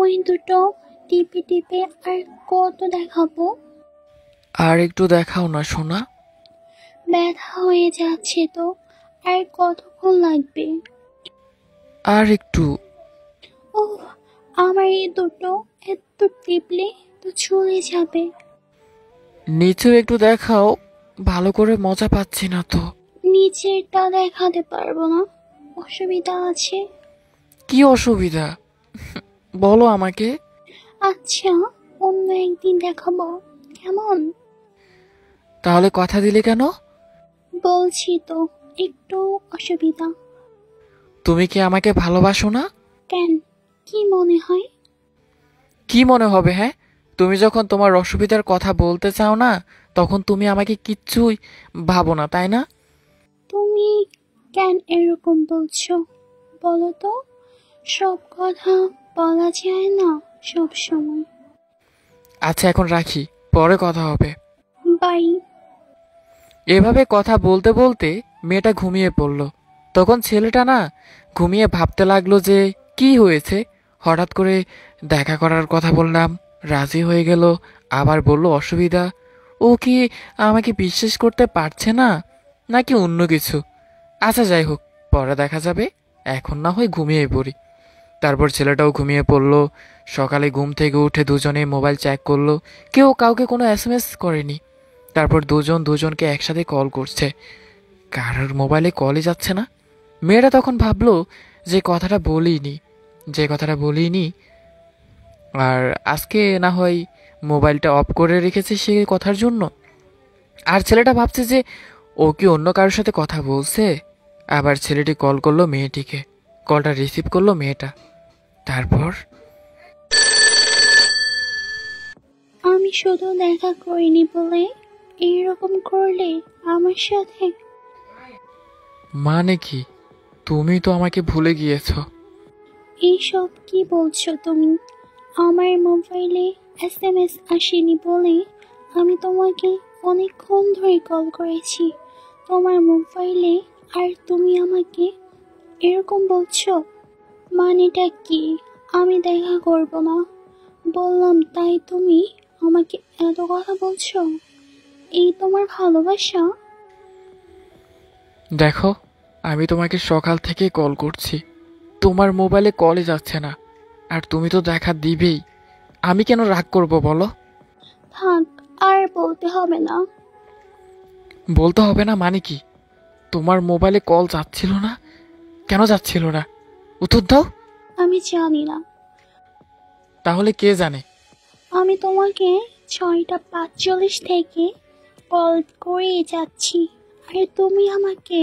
ওই দুটো টিপে টিপে আর কত দেখাবো? আর একটু দেখাও না সোনা। ব্যথা হয়ে যাচ্ছে তো, আর কতক্ষণ লাগবে? আর একটু। ওহ, আমার এই দুটো এত টিপলে তো চলে যাবে। নিচেও একটু দেখাও, ভালো করে মজা পাচ্ছি না তো। নিচেরটা দেখাতে পারবো না, অসুবিধা আছে। কি অসুবিধা বলো আমাকে। আচ্ছা, অন্য একদিন দেখাবো, কেমন? তাহলে কথা দিলে কেন? বলছি তো, একটু অসুবিধা। তুমি কি আমাকে ভালোবাসো না? কেন, কি মনে হয়? কি মনে হবে? হ্যাঁ, তুমি যখন তোমার অসুবিধার কথা বলতে চাও না, তখন তুমি আমাকে কিচ্ছুই ভাবো না, তাই না? তুমি কেন এরকম বলছো বলো তো? সব কথা বলা যায় না সব সময়। আচ্ছা এখন রাখি, পরে কথা হবে। বাই। এভাবে কথা বলতে বলতে মেয়েটা ঘুমিয়ে পড়ল। তখন ছেলেটা না ঘুমিয়ে ভাবতে লাগলো যে কি হয়েছে, হঠাৎ করে দেখা করার কথা বললাম, রাজি হয়ে গেল, আবার বলল অসুবিধা। ও কি আমাকে বিশ্বাস করতে পারছে না, নাকি অন্য কিছু? আচ্ছা যাই হোক, পরে দেখা যাবে, এখন না হয় ঘুমিয়ে পড়ি। তারপর ছেলেটাও ঘুমিয়ে পড়ল। সকালে ঘুম থেকে উঠে দুজনে মোবাইল চেক করলো, কেউ কাউকে কোনো এসএমএস করেনি। তারপর দুজন দুজনকে একসাথে কল করছে, কারোর মোবাইলে কলই যাচ্ছে না। মেয়েরা তখন ভাবলো যে কথাটা বলিনি, আর আজকে না হয় মোবাইলটা অফ করে রেখেছে সে কথার জন্য। আর ছেলেটা ভাবছে যে ও কি অন্য কারোর সাথে কথা বলছে। আবার ছেলেটি কল করলো মেয়েটিকে, কলটা রিসিভ করলো মেয়েটা। তারপর আমি শুধু দেখা করিনি বলে এইরকম করলে আমার সাথে? মানে কি, তুমি তো আমাকে ভুলে গিয়েছো। এইসব কি বলছো তুমি? আমার মোবাইলে এসএমএস আসেনি বলে আমি তোমাকে অনেকক্ষণ ধরে কল করেছি তোমার মোবাইলে, আর তুমি আমাকে এরকম বলছো? মানেটা কি? আমি দেখা করব না বললাম তাই তুমি আমাকে এত কথা বলছো? এই তোমার ভালোবাসা? দেখো, আমি তোমাকে সকাল থেকে কল করছি, তোমার মোবাইলে কলই যাচ্ছে না, আর তুমি তো দেখা দিবেই। আমি কেন রাগ করব বলো? থাক, আর বলতে হবে না। বলতে হবে না মানে কি? তোমার মোবাইলে কল যাচ্ছিল না, কেন যাচ্ছিল না? উত্তর দাও। আমি জানি না। তাহলে কে জানে? আমি তোমাকে 6:45 থেকে কল করে যাচ্ছি, আর তুমি আমাকে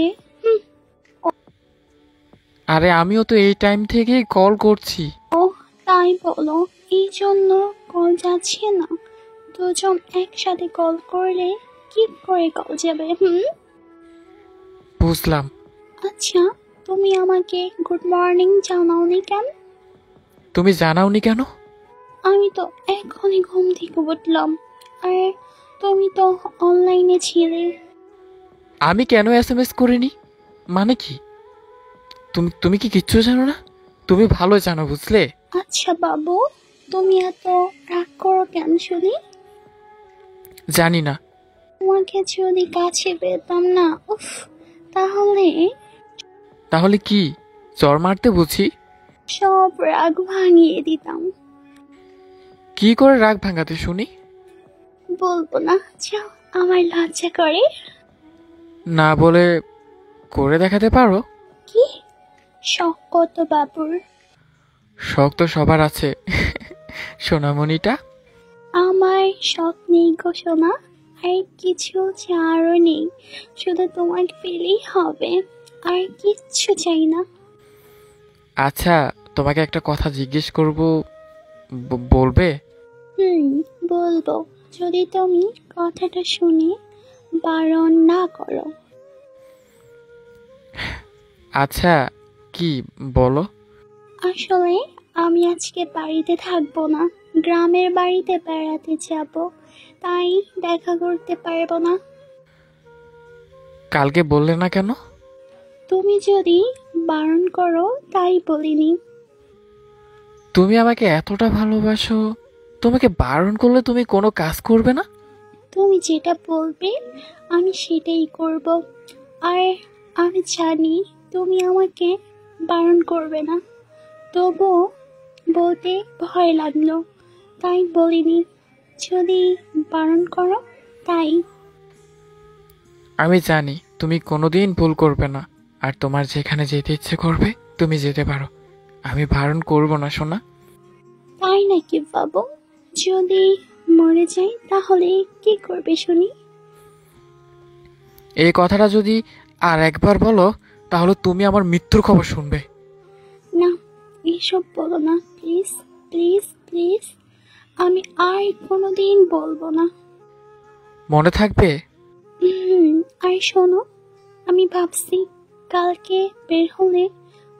আরে আমিও তো এই টাইম থেকেই কল করছি। ও তাই বলো, এই জন্য কল যাচ্ছে না? দুজন একসাথে কল করলে কি করে কল যাবে? বুঝলাম। আচ্ছা, তুমি আমাকে গুড মর্নিং জানাওনি কেন? তুমি জানাওনি কেন? আমি তো এখনই ঘুম থেকে উঠলাম, আর তুমি তো অনলাইনে ছিলে। আমি কেন এসএমএস করিনি মানে কি? তুমি তুমি কি কিচ্ছু জানো না? তুমি ভালো জানো, বুঝলে? আচ্ছা বাবু, তুমি এত রাগ করো কেন শুনি? জানি না। তোমাকে যদি কাছে পেতাম না, উফ, তাহলে তাহলে কি, চর মারতে বুঝি? সব রাগ ভাঙিয়ে দিতাম। কি করে রাগ ভাঙাতে শুনি? বলবো না, যাও, আমার লজ্জা করে। না বলে করে দেখাতে পারো? কি শখ কত বাবুর? শখ তো সবার আছে সোনামণিটা। আমার শখ নেই গো সোনা, আর কিছু চারও নেই, শুধু তোমাকে পেলেই হবে, আর কিচ্ছু চাই না। আচ্ছা, তোমাকে একটা কথা জিজ্ঞেস করব, বলবে? হুম, বলবো, যদি তুমি কথাটা শুনে বারণ না করো। আচ্ছা, কি, বলো। আসলে আমি আজকে বাড়িতে থাকবো না, গ্রামের বাড়িতে বেড়াতে যাব, তাই দেখা করতে পারবো না। কালকে বললে না কেন? তুমি যদি বারণ করো তাই বলিনি। তুমি আমাকে এতটা ভালোবাসো, তোমাকে বারণ করলে তুমি কোনো কাজ করবে না? তুমি যেটা বলবে আমি সেটাই করব। আর আমি জানি তুমি আমাকে বারণ করবে না, তবুও বলতে ভয় লাগলো, তাই বলিনি। যদি বারণ করো তাই। আমি জানি তুমি কোনোদিন ভুল করবে না, আর তোমার যেখানে যেতে ইচ্ছে করবে তুমি যেতে পারো। আমি বারণ করব না সোনা। তাই নাকি বাবু? যদি মরে যাই তাহলে কি করবে শুনি? এই কথাটা যদি আর একবার বলো তাহলে তুমি আমার মৃত্যুর খবর শুনবে। না, এসব বলো না প্লিজ, প্লিজ প্লিজ। আমি আর কোনোদিন বলবো না। মনে থাকবে? আর শোনো, আমি ভাবছি কালকে বের হলে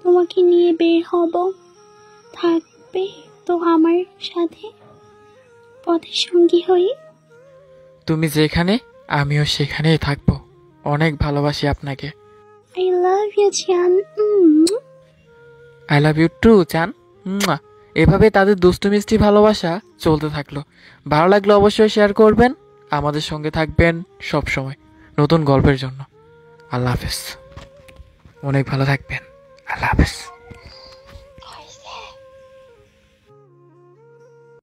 তোমাকে নিয়ে বের হব। থাকবে তো আমার সাথে, পথের সঙ্গী হয়ে? তুমি যেখানে আমিও সেখানেই থাকবো। অনেক ভালোবাসি আপনাকে। আই লাভ ইউ জান। আই লাভ ইউ টু চান। এভাবে তাদের দুষ্টু মিষ্টি ভালোবাসা চলতে থাকলো। ভালো লাগলে অবশ্যই শেয়ার করবেন, আমাদের সঙ্গে থাকবেন সব সময় নতুন গল্পের জন্য। আল্লাহ হাফেজ। অনেক ভালো থাকবেন। আল্লাহ হাফেজ।